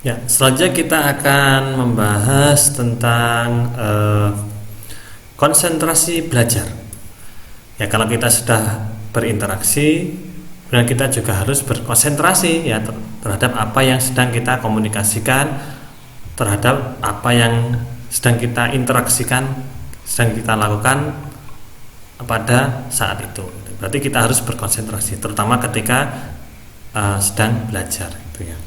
Ya, selanjutnya kita akan membahas tentang konsentrasi belajar. Ya, kalau kita sudah berinteraksi, kemudian kita juga harus berkonsentrasi ya terhadap apa yang sedang kita komunikasikan, terhadap apa yang sedang kita interaksikan, sedang kita lakukan pada saat itu. Berarti kita harus berkonsentrasi, terutama ketika sedang belajar, gitu ya.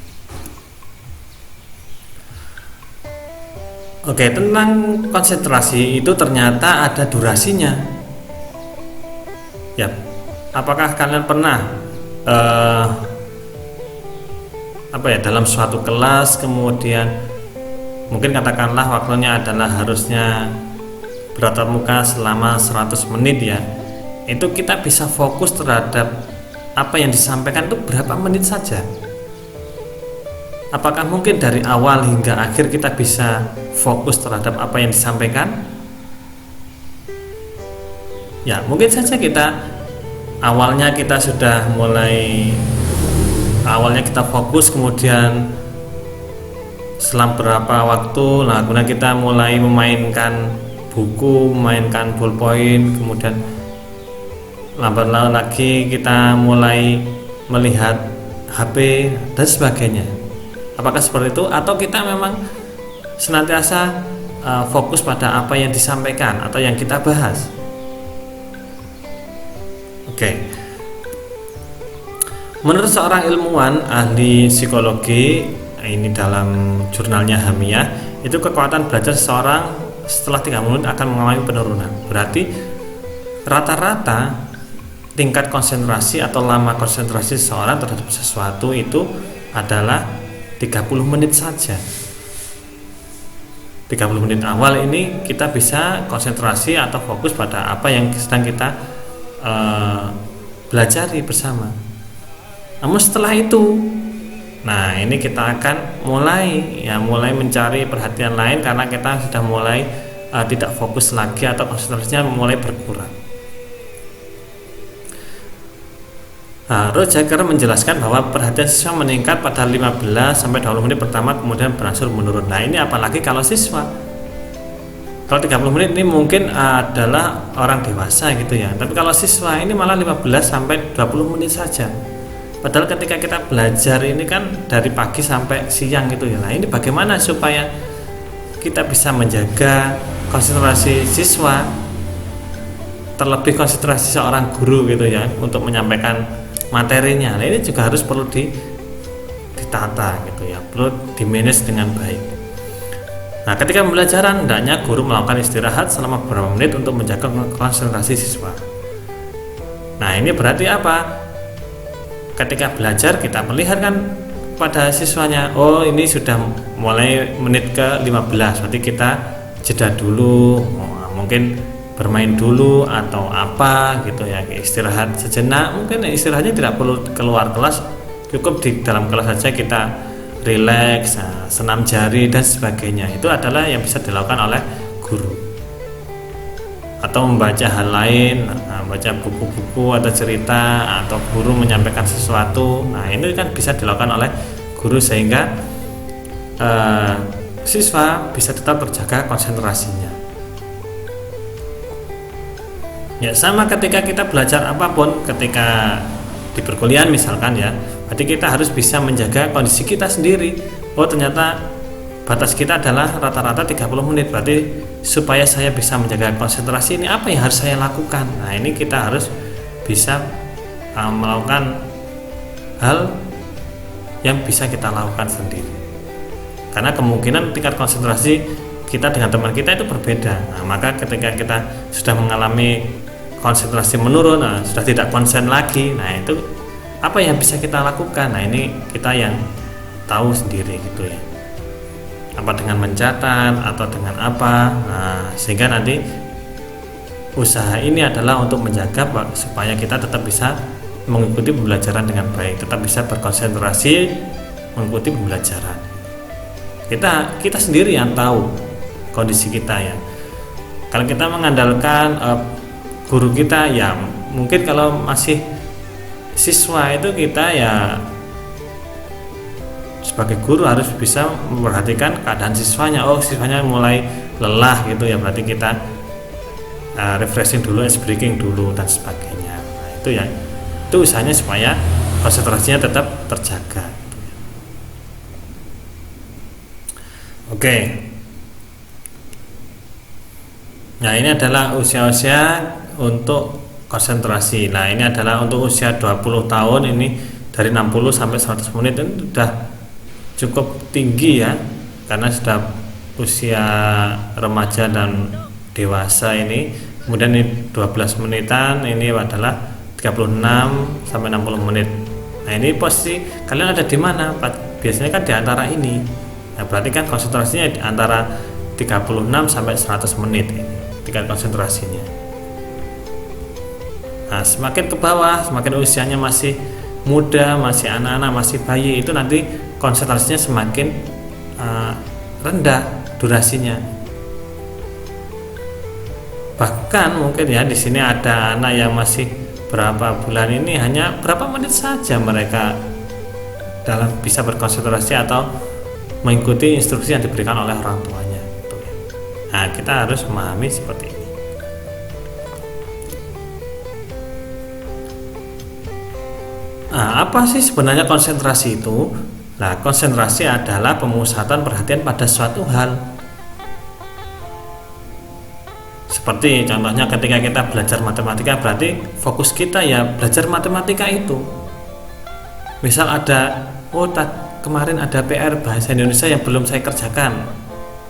Oke, tentang konsentrasi itu ternyata ada durasinya. Ya, apakah kalian pernah dalam suatu kelas kemudian mungkin katakanlah waktunya adalah harusnya bertatap muka selama 100 menit ya. Itu kita bisa fokus terhadap apa yang disampaikan itu berapa menit saja. Apakah mungkin dari awal hingga akhir kita bisa fokus terhadap apa yang disampaikan? Ya, mungkin saja awalnya kita fokus, kemudian selang berapa waktu, kemudian kita mulai memainkan buku, memainkan ballpoint, kemudian lambat laun lagi kita mulai melihat HP dan sebagainya. Apakah seperti itu, atau kita memang senantiasa fokus pada apa yang disampaikan atau yang kita bahas? Oke. Menurut seorang ilmuwan ahli psikologi, ini dalam jurnalnya Hamiyah, itu kekuatan belajar seseorang setelah 30 menit akan mengalami penurunan. Berarti rata-rata tingkat konsentrasi atau lama konsentrasi seseorang terhadap sesuatu itu adalah 30 menit saja. 30 menit awal ini kita bisa konsentrasi atau fokus pada apa yang sedang kita belajari bersama. Namun setelah itu, nah ini kita akan mulai mencari perhatian lain karena kita sudah mulai tidak fokus lagi atau konsentrasinya mulai berkurang. Roger menjelaskan bahwa perhatian siswa meningkat pada 15-20 menit pertama, kemudian berangsur menurun. Nah, ini apalagi kalau siswa. Kalau 30 menit ini mungkin adalah orang dewasa gitu ya. Tapi kalau siswa ini malah 15-20 menit saja. Padahal ketika kita belajar ini kan dari pagi sampai siang gitu ya. Nah, ini bagaimana supaya kita bisa menjaga konsentrasi siswa, terlebih konsentrasi seorang guru gitu ya untuk menyampaikan materinya. Nah, ini juga harus perlu ditata gitu ya, perlu di-manage dengan baik. Nah, ketika pembelajaran hendaknya guru melakukan istirahat selama beberapa menit untuk menjaga konsentrasi siswa. Nah, ini berarti apa? Ketika belajar kita melihat kan pada siswanya, oh ini sudah mulai menit ke 15, berarti kita jeda dulu, mungkin bermain dulu atau apa gitu ya, istirahat sejenak. Mungkin istirahatnya tidak perlu keluar kelas, cukup di dalam kelas saja kita rileks, senam jari dan sebagainya. Itu adalah yang bisa dilakukan oleh guru. Atau membaca hal lain, baca buku-buku atau cerita, atau guru menyampaikan sesuatu. Nah, ini kan bisa dilakukan oleh guru sehingga siswa bisa tetap terjaga konsentrasinya. Ya, sama ketika kita belajar apapun, ketika di perkuliahan misalkan ya, berarti kita harus bisa menjaga kondisi kita sendiri. Oh, ternyata batas kita adalah rata-rata 30 menit, berarti supaya saya bisa menjaga konsentrasi ini apa yang harus saya lakukan? Nah, ini kita harus bisa melakukan hal yang bisa kita lakukan sendiri. Karena kemungkinan tingkat konsentrasi kita dengan teman kita itu berbeda. Nah, maka ketika kita sudah mengalami konsentrasi menurun, sudah tidak konsen lagi, nah itu apa yang bisa kita lakukan? Nah, ini kita yang tahu sendiri gitu ya. Apa dengan mencatat atau dengan apa? Nah, sehingga nanti usaha ini adalah untuk menjaga supaya kita tetap bisa mengikuti pembelajaran dengan baik, tetap bisa berkonsentrasi mengikuti pembelajaran. Kita sendiri yang tahu kondisi kita ya. Kalau kita mengandalkan guru kita ya, mungkin kalau masih siswa itu kita ya sebagai guru harus bisa memperhatikan keadaan siswanya. Oh, siswanya mulai lelah gitu ya, berarti kita refreshing dulu, ice breaking dulu dan sebagainya. Nah, itu ya, itu usahanya supaya konsentrasinya tetap terjaga. Oke. Nah, ini adalah usia-usia untuk konsentrasi. Nah, ini adalah untuk usia 20 tahun, ini dari 60 sampai 100 menit itu sudah cukup tinggi ya, karena sudah usia remaja dan dewasa ini. Kemudian ini 12 menitan, ini adalah 36 sampai 60 menit. Nah, ini posisi kalian ada di mana? Biasanya kan di antara ini. Nah, berarti kan konsentrasinya di antara 36 sampai 100 menit ini, tingkat konsentrasinya. Nah, semakin ke bawah, semakin usianya masih muda, masih anak-anak, masih bayi, itu nanti konsentrasinya semakin rendah durasinya. Bahkan mungkin ya di sini ada anak yang masih berapa bulan ini hanya berapa menit saja mereka dalam bisa berkonsentrasi atau mengikuti instruksi yang diberikan oleh orang tuanya. Nah, kita harus memahami seperti ini. Nah, apa sih sebenarnya konsentrasi itu? Nah, konsentrasi adalah pemusatan perhatian pada suatu hal. Seperti contohnya ketika kita belajar matematika, berarti fokus kita ya belajar matematika itu. Misal ada, kemarin ada PR bahasa Indonesia yang belum saya kerjakan.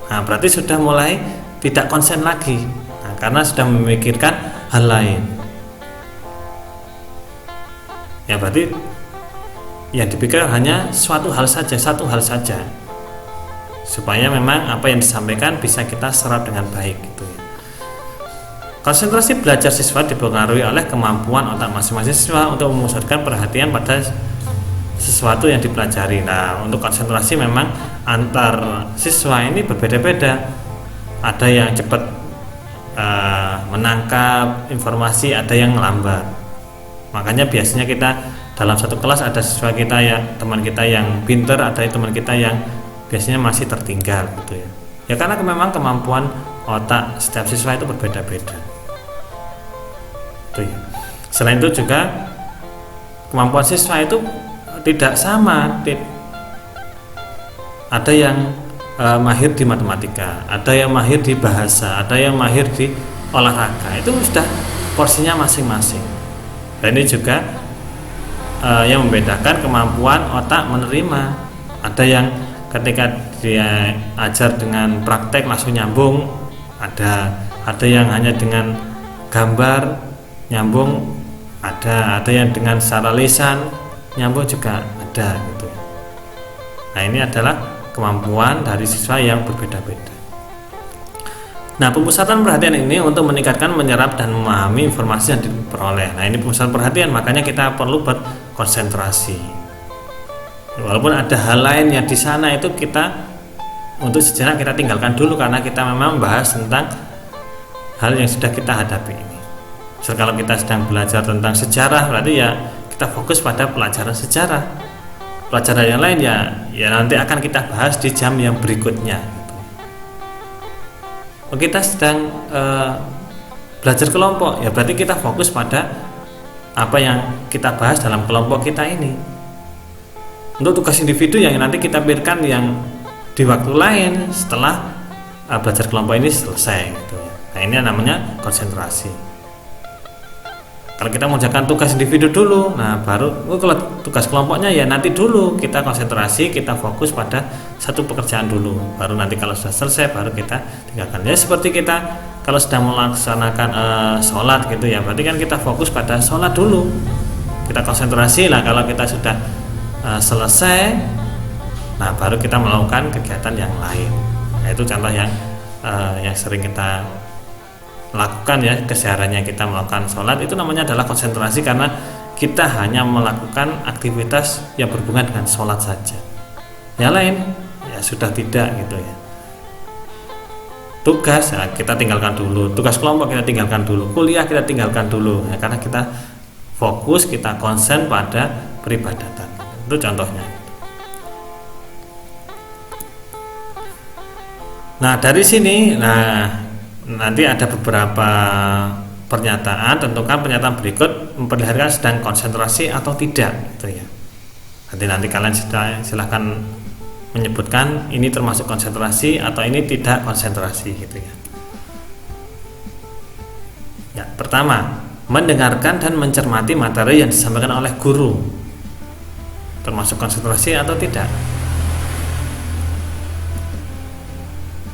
Nah, berarti sudah mulai tidak konsen lagi. Nah, karena sudah memikirkan hal lain. Ya, berarti yang dipikir hanya satu hal saja, supaya memang apa yang disampaikan bisa kita serap dengan baik gitu ya. Konsentrasi belajar siswa dipengaruhi oleh kemampuan otak masing-masing siswa untuk memusatkan perhatian pada sesuatu yang dipelajari. Nah, untuk konsentrasi memang antar siswa ini berbeda-beda. Ada yang cepat menangkap informasi, ada yang lambat. Makanya biasanya kita dalam satu kelas ada siswa kita ya, teman kita yang pinter, ada teman kita yang biasanya masih tertinggal gitu ya. Ya karena memang kemampuan otak setiap siswa itu berbeda-beda. Tuh ya. Selain itu juga kemampuan siswa itu tidak sama. Ada yang mahir di matematika, ada yang mahir di bahasa, ada yang mahir di olahraga. Itu sudah porsinya masing-masing. Dan ini juga yang membedakan kemampuan otak menerima. Ada yang ketika dia ajar dengan praktek langsung nyambung, ada yang hanya dengan gambar nyambung, ada yang dengan secara lisan nyambung juga ada gitu. Nah, ini adalah kemampuan dari siswa yang berbeda-beda. Nah, pemusatan perhatian ini untuk meningkatkan, menyerap dan memahami informasi yang diperoleh. Nah, ini pemusatan perhatian, makanya kita perlu berkonsentrasi. Walaupun ada hal lain yang di sana itu kita untuk sejenak kita tinggalkan dulu karena kita memang membahas tentang hal yang sudah kita hadapi ini. So, kalau kita sedang belajar tentang sejarah, berarti ya kita fokus pada pelajaran sejarah. Pelajaran yang lain ya nanti akan kita bahas di jam yang berikutnya. Kita sedang belajar kelompok, ya berarti kita fokus pada apa yang kita bahas dalam kelompok kita ini. Untuk tugas individu yang nanti kita pikirkan yang di waktu lain setelah belajar kelompok ini selesai gitu. Nah, ini namanya konsentrasi. Kalau kita mengerjakan tugas individu dulu, nah baru kalau tugas kelompoknya ya nanti dulu kita konsentrasi, kita fokus pada satu pekerjaan dulu. Baru nanti kalau sudah selesai baru kita tinggalkan. Ya seperti kita kalau sedang melaksanakan sholat gitu ya, berarti kan kita fokus pada sholat dulu. Kita konsentrasi lah kalau kita sudah selesai, nah baru kita melakukan kegiatan yang lain. Nah, itu contoh yang sering kita lakukan ya, kesehariannya kita melakukan sholat itu namanya adalah konsentrasi karena kita hanya melakukan aktivitas yang berhubungan dengan sholat saja. Yang lain ya sudah tidak gitu ya. Tugas ya kita tinggalkan dulu, tugas kelompok kita tinggalkan dulu, kuliah kita tinggalkan dulu ya, karena kita fokus, kita konsen pada peribadatan. Itu contohnya. Nah, dari sini nanti ada beberapa pernyataan, tentukan pernyataan berikut memperlihatkan sedang konsentrasi atau tidak gitu ya. Nanti kalian silahkan menyebutkan ini termasuk konsentrasi atau ini tidak konsentrasi gitu ya. Ya, pertama, mendengarkan dan mencermati materi yang disampaikan oleh guru termasuk konsentrasi atau tidak.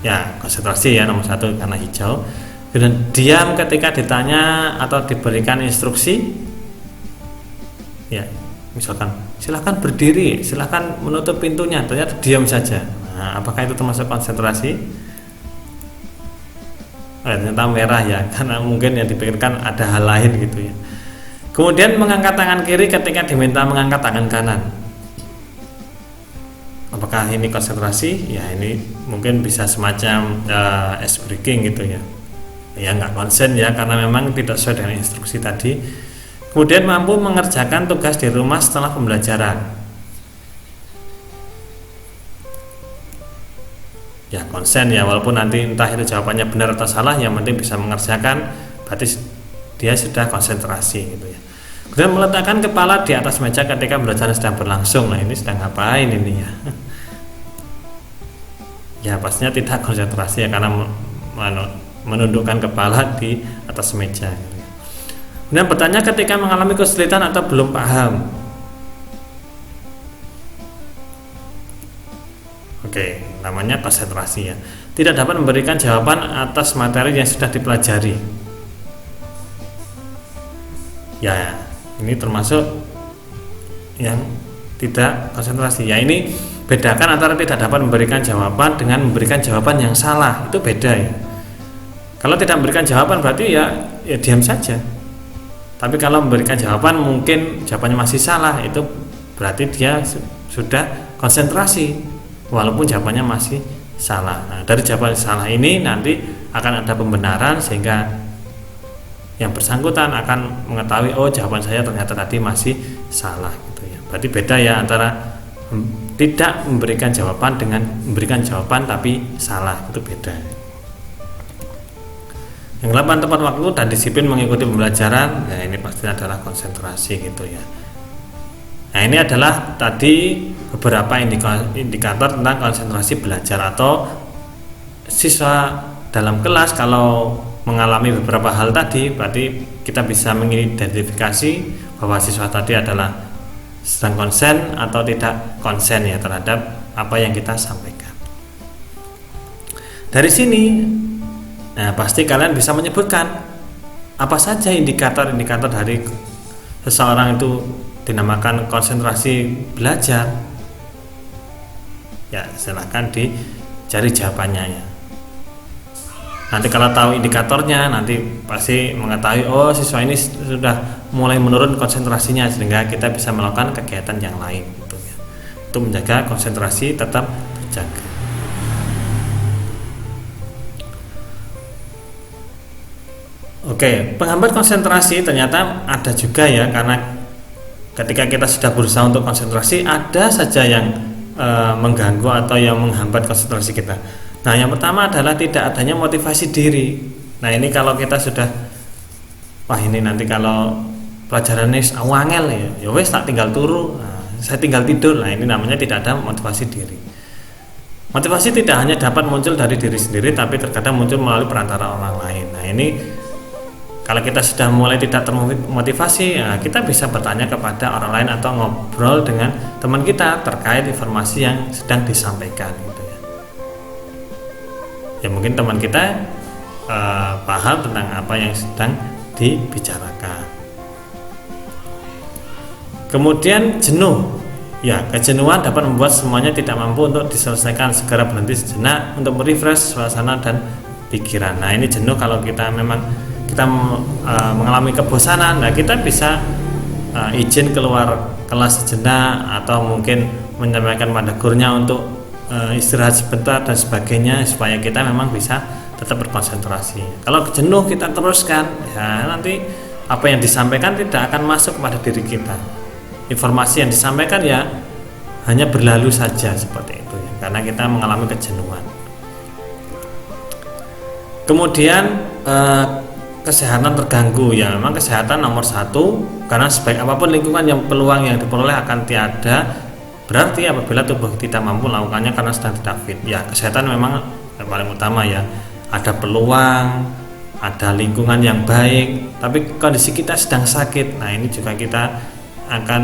Ya, konsentrasi ya, nomor 1 karena hijau. Kemudian diam ketika ditanya atau diberikan instruksi. Ya, misalkan silahkan berdiri, silahkan menutup pintunya, ternyata diam saja. Nah, apakah itu termasuk konsentrasi? Ternyata merah ya, karena mungkin yang dipikirkan ada hal lain gitu ya. Kemudian mengangkat tangan kiri ketika diminta mengangkat tangan kanan. Apakah ini konsentrasi? Ya, ini mungkin bisa semacam ice breaking gitu ya. Ya nggak konsen ya, karena memang tidak sesuai dengan instruksi tadi. Kemudian mampu mengerjakan tugas di rumah setelah pembelajaran. Ya konsen ya, walaupun nanti entah itu jawabannya benar atau salah, yang penting bisa mengerjakan, berarti dia sudah konsentrasi gitu ya. Kemudian meletakkan kepala di atas meja ketika pembelajaran sedang berlangsung. Nah, ini sedang ngapain ini ya? Ya pastinya tidak konsentrasi ya, karena menundukkan kepala di atas meja. Kemudian bertanya ketika mengalami kesulitan atau belum paham. Oke, namanya konsentrasi ya. Tidak dapat memberikan jawaban atas materi yang sudah dipelajari. Ya, ini termasuk yang tidak konsentrasi. Ya, ini bedakan antara tidak dapat memberikan jawaban dengan memberikan jawaban yang salah. Itu beda ya. Kalau tidak memberikan jawaban berarti ya diam saja. Tapi kalau memberikan jawaban mungkin jawabannya masih salah, itu berarti dia sudah konsentrasi walaupun jawabannya masih salah. Nah, dari jawaban salah ini nanti akan ada pembenaran sehingga yang bersangkutan akan mengetahui, oh jawaban saya ternyata tadi masih salah gitu ya. Berarti beda ya antara tidak memberikan jawaban dengan memberikan jawaban tapi salah, itu beda. Yang 8, tepat waktu dan disiplin mengikuti pembelajaran. Ya, ini pasti adalah konsentrasi gitu ya. Nah, ini adalah tadi beberapa indikator tentang konsentrasi belajar atau siswa dalam kelas. Kalau mengalami beberapa hal tadi, berarti kita bisa mengidentifikasi bahwa siswa tadi adalah sedang konsen atau tidak konsen ya terhadap apa yang kita sampaikan. Dari sini pasti kalian bisa menyebutkan apa saja indikator-indikator dari seseorang itu dinamakan konsentrasi belajar. Ya, silahkan dicari jawabannya ya. Nanti kalau tahu indikatornya, nanti pasti mengetahui, oh siswa ini sudah mulai menurun konsentrasinya, sehingga kita bisa melakukan kegiatan yang lain gitu ya. Untuk menjaga konsentrasi tetap terjaga. Oke, penghambat konsentrasi ternyata ada juga ya, karena ketika kita sudah berusaha untuk konsentrasi, ada saja yang mengganggu atau yang menghambat konsentrasi kita. Nah, yang pertama adalah tidak adanya motivasi diri. Nah, ini kalau kita sudah, wah ini nanti kalau pelajaran ini awangel ya wes tak tinggal turu, saya tinggal tidur. Nah, ini namanya tidak ada motivasi diri. Motivasi tidak hanya dapat muncul dari diri sendiri, tapi terkadang muncul melalui perantara orang lain. Nah, ini kalau kita sudah mulai tidak termotivasi, ya kita bisa bertanya kepada orang lain atau ngobrol dengan teman kita terkait informasi yang sedang disampaikan gitu ya. Ya mungkin teman kita paham tentang apa yang sedang dibicarakan. Kemudian jenuh. Ya, kejenuhan dapat membuat semuanya tidak mampu untuk diselesaikan. Segera berhenti sejenak untuk merefresh suasana dan pikiran. Nah, ini jenuh kalau kita memang kita mengalami kebosanan, nah kita bisa izin keluar kelas sejenak atau mungkin menyampaikan pada gurunya untuk istirahat sebentar dan sebagainya supaya kita memang bisa tetap berkonsentrasi. Kalau jenuh kita teruskan, ya nanti apa yang disampaikan tidak akan masuk kepada diri kita. Informasi yang disampaikan ya hanya berlalu saja seperti itu ya, karena kita mengalami kejenuhan. Kemudian kesehatan terganggu, ya memang kesehatan nomor satu, karena sebaik apapun lingkungan yang peluang yang diperoleh akan tiada, berarti apabila tubuh tidak mampu melakukannya karena sedang tidak fit, ya kesehatan memang yang paling utama ya. Ada peluang, ada lingkungan yang baik, tapi kondisi kita sedang sakit, nah ini juga kita akan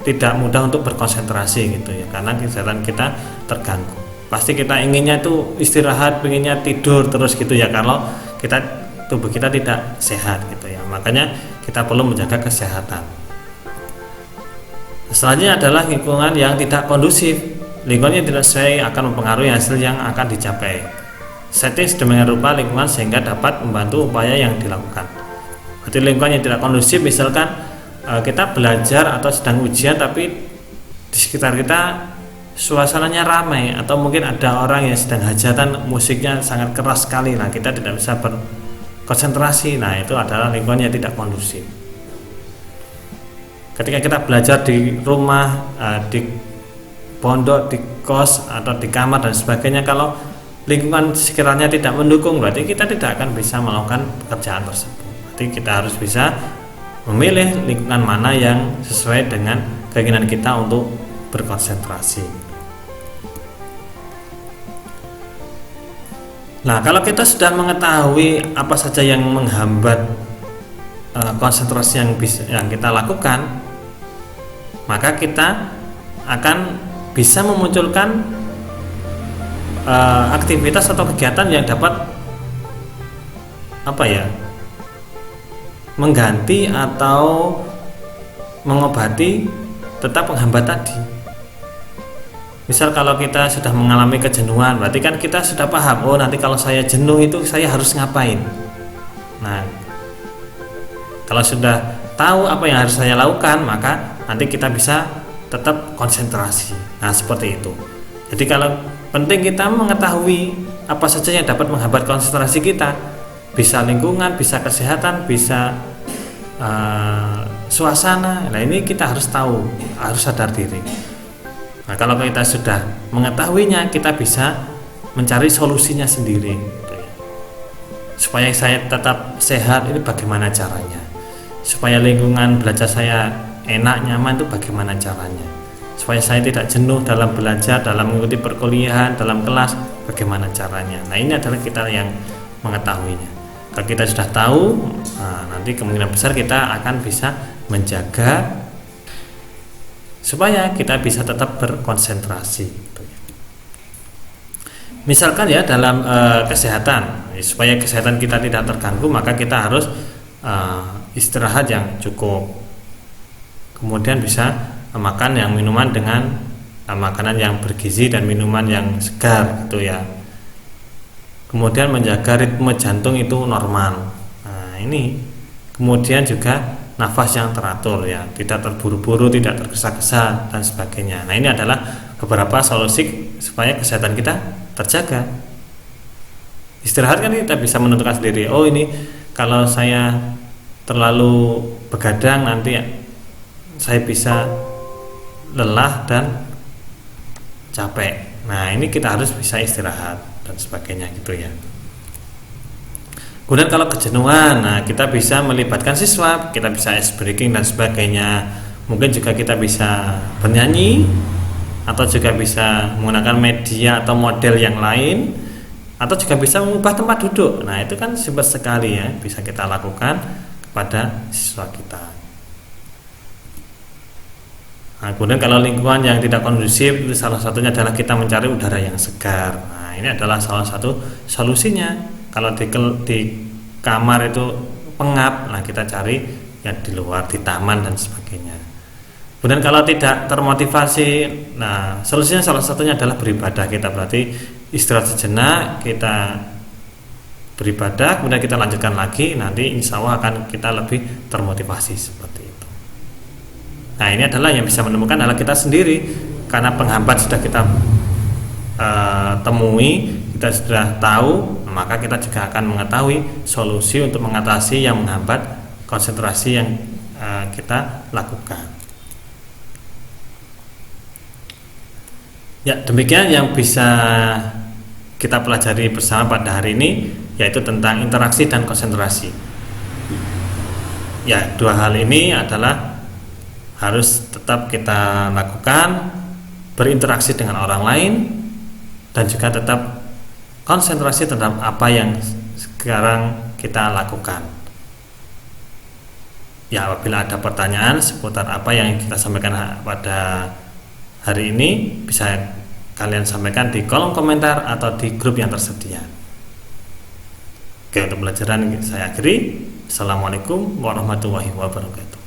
tidak mudah untuk berkonsentrasi gitu ya, karena kesehatan kita terganggu. Pasti kita inginnya itu istirahat, pengennya tidur terus gitu ya, kalau tubuh kita tidak sehat gitu ya. Makanya kita perlu menjaga kesehatan. Selanjutnya adalah lingkungan yang tidak kondusif. Lingkungan yang tidak sesuai akan mempengaruhi hasil yang akan dicapai. Setting sedemikian rupa lingkungan sehingga dapat membantu upaya yang dilakukan. Berarti lingkungan yang tidak kondusif, misalkan kita belajar atau sedang ujian tapi di sekitar kita suasananya ramai, atau mungkin ada orang yang sedang hajatan, musiknya sangat keras sekali, nah kita tidak bisa berkonsentrasi, nah itu adalah lingkungan yang tidak kondusif. Ketika kita belajar di rumah, di pondok, di kos atau di kamar dan sebagainya, kalau lingkungan sekiranya tidak mendukung, berarti kita tidak akan bisa melakukan pekerjaan tersebut. Berarti kita harus bisa memilih lingkungan mana yang sesuai dengan keinginan kita untuk berkonsentrasi. Nah, kalau kita sudah mengetahui apa saja yang menghambat konsentrasi yang kita lakukan, maka kita akan bisa memunculkan aktivitas atau kegiatan yang dapat mengganti atau mengobati tetap penghambat tadi. Misal kalau kita sudah mengalami kejenuhan, berarti kan kita sudah paham, oh nanti kalau saya jenuh itu saya harus ngapain. Nah, kalau sudah tahu apa yang harus saya lakukan, maka nanti kita bisa tetap konsentrasi. Nah, seperti itu. Jadi kalau penting kita mengetahui apa saja yang dapat menghambat konsentrasi kita, bisa lingkungan, bisa kesehatan, bisa suasana. Nah, ini kita harus tahu, harus sadar diri. Nah, kalau kita sudah mengetahuinya, kita bisa mencari solusinya sendiri. Supaya saya tetap sehat, ini bagaimana caranya? Supaya lingkungan belajar saya enak, nyaman, itu bagaimana caranya? Supaya saya tidak jenuh dalam belajar, dalam mengikuti perkuliahan, dalam kelas, bagaimana caranya? Nah, ini adalah kita yang mengetahuinya. Kalau kita sudah tahu, nanti kemungkinan besar kita akan bisa menjaga supaya kita bisa tetap berkonsentrasi. Misalkan ya dalam kesehatan, supaya kesehatan kita tidak terganggu, maka kita harus istirahat yang cukup. Kemudian bisa makan yang minuman dengan makanan yang bergizi dan minuman yang segar gitu ya. Kemudian menjaga ritme jantung itu normal. Nah, ini kemudian juga nafas yang teratur ya, tidak terburu-buru, tidak tergesa-gesa dan sebagainya. Nah, ini adalah beberapa solusi supaya kesehatan kita terjaga. Istirahat kan kita bisa menentukan sendiri. Oh, ini kalau saya terlalu begadang nanti saya bisa lelah dan capek. Nah, ini kita harus bisa istirahat dan sebagainya gitu ya. Kemudian kalau kejenuhan, nah kita bisa melibatkan siswa, kita bisa ice breaking dan sebagainya. Mungkin juga kita bisa bernyanyi, atau juga bisa menggunakan media atau model yang lain, atau juga bisa mengubah tempat duduk. Nah, itu kan simpel sekali ya, bisa kita lakukan kepada siswa kita. Nah, kemudian kalau lingkungan yang tidak kondusif, itu salah satunya adalah kita mencari udara yang segar. Nah, ini adalah salah satu solusinya. Kalau di kamar itu pengap, nah kita cari yang di luar, di taman dan sebagainya. Kemudian kalau tidak termotivasi, nah solusinya salah satunya adalah beribadah. Kita berarti istirahat sejenak, kita beribadah, kemudian kita lanjutkan lagi, nanti insya Allah akan kita lebih termotivasi seperti itu. Nah, ini adalah yang bisa menemukan adalah kita sendiri, karena penghambat sudah kita temui, kita sudah tahu, maka kita juga akan mengetahui solusi untuk mengatasi yang menghambat konsentrasi yang kita lakukan. Ya, demikian yang bisa kita pelajari bersama pada hari ini, yaitu tentang interaksi dan konsentrasi. Ya, dua hal ini adalah harus tetap kita lakukan, berinteraksi dengan orang lain, dan juga tetap konsentrasi terhadap apa yang sekarang kita lakukan. Ya, apabila ada pertanyaan seputar apa yang kita sampaikan pada hari ini, bisa kalian sampaikan di kolom komentar atau di grup yang tersedia. Oke, untuk pelajaran saya akhiri. Assalamualaikum warahmatullahi wabarakatuh.